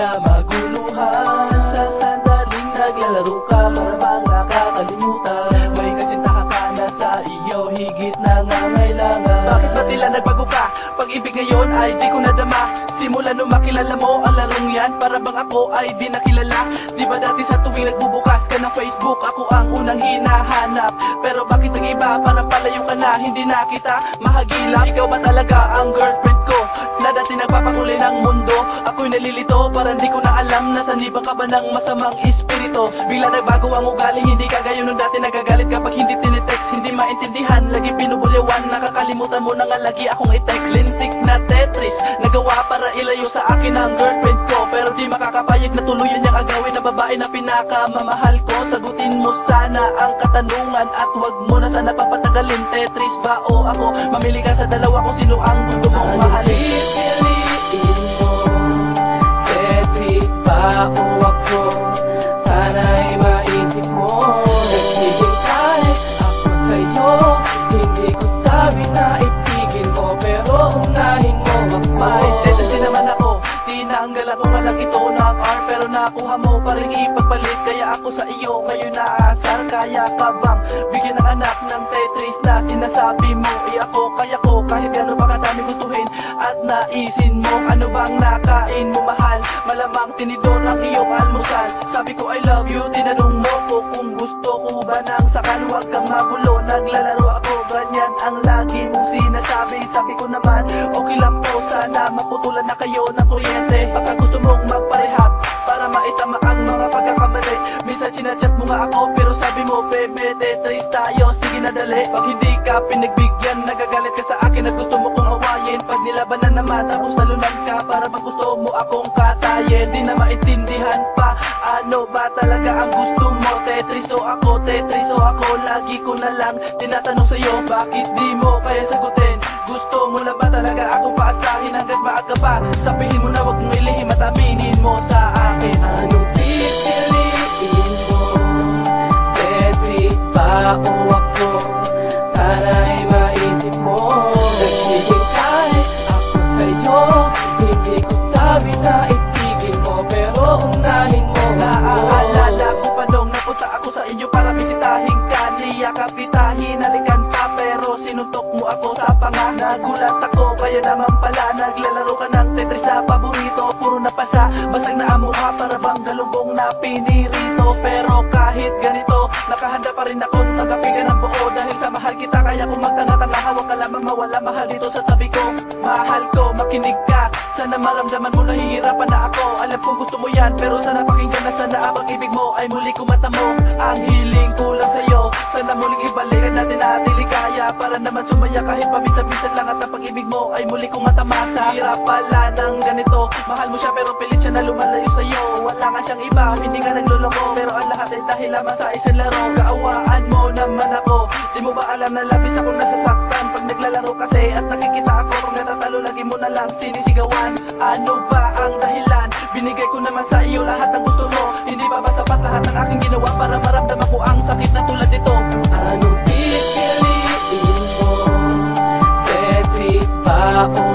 na maguluhan. Sa sandaling naglalaro ka, para bang nakakalimutan. May kasintahan ka na sa iyo, higit na ngangailangan. Bakit ba tila nagbago ka? Pag-ibig ngayon ay di ko nadama. Simula nung makilala mo ang larong yan, para bang ako ay di nakilala. Di ba dati sa tuwing nagbubukas ka ng Facebook, ako ang unang hinahanap. Pero bakit ang iba, parang palayo ka na, hindi na kita mahagilap. Ikaw ba talaga ang girlfriend ko, na dati nagpapakuli ng mundo? Ako'y nalilito, parang di ko na alam, nasan iba ka ba ng masamang espiritu? Bigla nagbago ang ugali, hindi ka gayon nung dati nagagalit kapag hindi tinitext. Hindi maintindihan, lagi pinubulyawan, nakakalimutan mo na nga lagi akong i-text. Lintik na Tetris, nagawa para ilayo sa akin ang girlfriend ko, pero di makakapayag na tuluyan niyang agawin na babae na pinakamamahal ko. Sagutin mo sana ang katanungan at wag mo na sana papatagalin. Tetris ba o ako? Mamili ka sa dalawa kung sino ang gusto mong mahalin. Pipiliin mo, Tetris ba o ako? Sana'y maisip mo, naghihintay ako sa'yo. Hindi ko sabi na itigil mo, pero unahin mo ako. May tendency naman ako, tinanggal ako malang ito ng R, pero nakuha mo pa rin ipagpalit. Kaya ako sa iyo ngayon naasar. Kaya ka bang bigyan ng anak ng Tetris na sinasabi mo? Ako kaya ko kahit gano'n pa kadami gustuhin at naisin mo. Ano bang nakain mo mahal? Malamang tinidor ang iyong almusal. Sabi ko I love you, tinanong mo ko kung gusto ko ba nang sakal. Huwag kang magulo, naglalaro ako, ganyan ang lagi mong sinasabi. Sabi ko naman okay lang po, sana maputulan na kayo ng kuryente. Baka gusto mong magparehab para maitama ang mga pagkakamali. Minsan chinachat mo nga ako, pero sabi mo bebe Tetris tayo, sige na dali. Pag hindi ka pinagbigyan, nagagalit ka sa akin at gusto mo kong awayin. Pag nilabanan naman tapos nalunan ka, para bang gusto mo akong katayin. Di na maintindihan pa, ano ba talaga ang gusto mo? Tetris o ako, Tetris o ako. Lagi ko na lang tinatanong sa'yo, bakit di mo kaya sagutin? Gusto mo na ba talaga akong paasahin hanggat maaga pa? Sabihin mo na wag mong ilihim at aminin mo sa akin. Anong pipiliin mo, Tetris ba o ako? Sana'y maisip mo, naghihintay ako sa'yo. Hindi ko sabi na itigil mo, pero unahin mo ako. Naaalala ko pa nung napunta ako sa inyo para bisitahin ka. Niyakap kita, hinalikan pa, pero sinuntok mo ako sa panga. Nagulat ako, kaya naman pala naglalaro ka ng Tetris na paborito. Puro napasa, basag na ang mukha, para bang galunggong na pinirito. Pero kahit ganito, nakahanda pa rin akong tanggapin ka ng buo. Dahil sa mahal kita, kaya kung magtanga-tanga, hawak ka lamang mawala. Mahal dito sa tabi ko, mahal ko, makinig ka. Sana maramdaman mo nahihirapan na ako. Alam kong gusto mo yan, pero sana pakinggan na. Sana ang pag-ibig mo ay muli kong matamo. Ang hiling ko lang sa'yo, sana muling ibalikan natin na tiligaya. Para naman sumaya kahit paminsan-minsan lang, at ang pag-ibig mo ay muli kong matamasa. Hirap pala ng ganito, mahal mo siya pero pilit siya na lumalayo sa'yo. Wala nga siyang iba, hindi nga nagluloko, pero ang lahat ay dahil lamang sa isang laro. Kaawaan mo naman ako, di mo ba alam na labis akong nasasaktan pag naglalaro kasi? At nakikita ako kung natatalo, lagi mo na lang sinisigawan. Ano ba ang dahilan? Binigay ko naman sa iyo lahat ng gusto mo. Hindi ba sapat lahat ng aking ginawa para maramdaman ko ang sakit na tulad nito? Anong pipiliin mo, Tetris ba o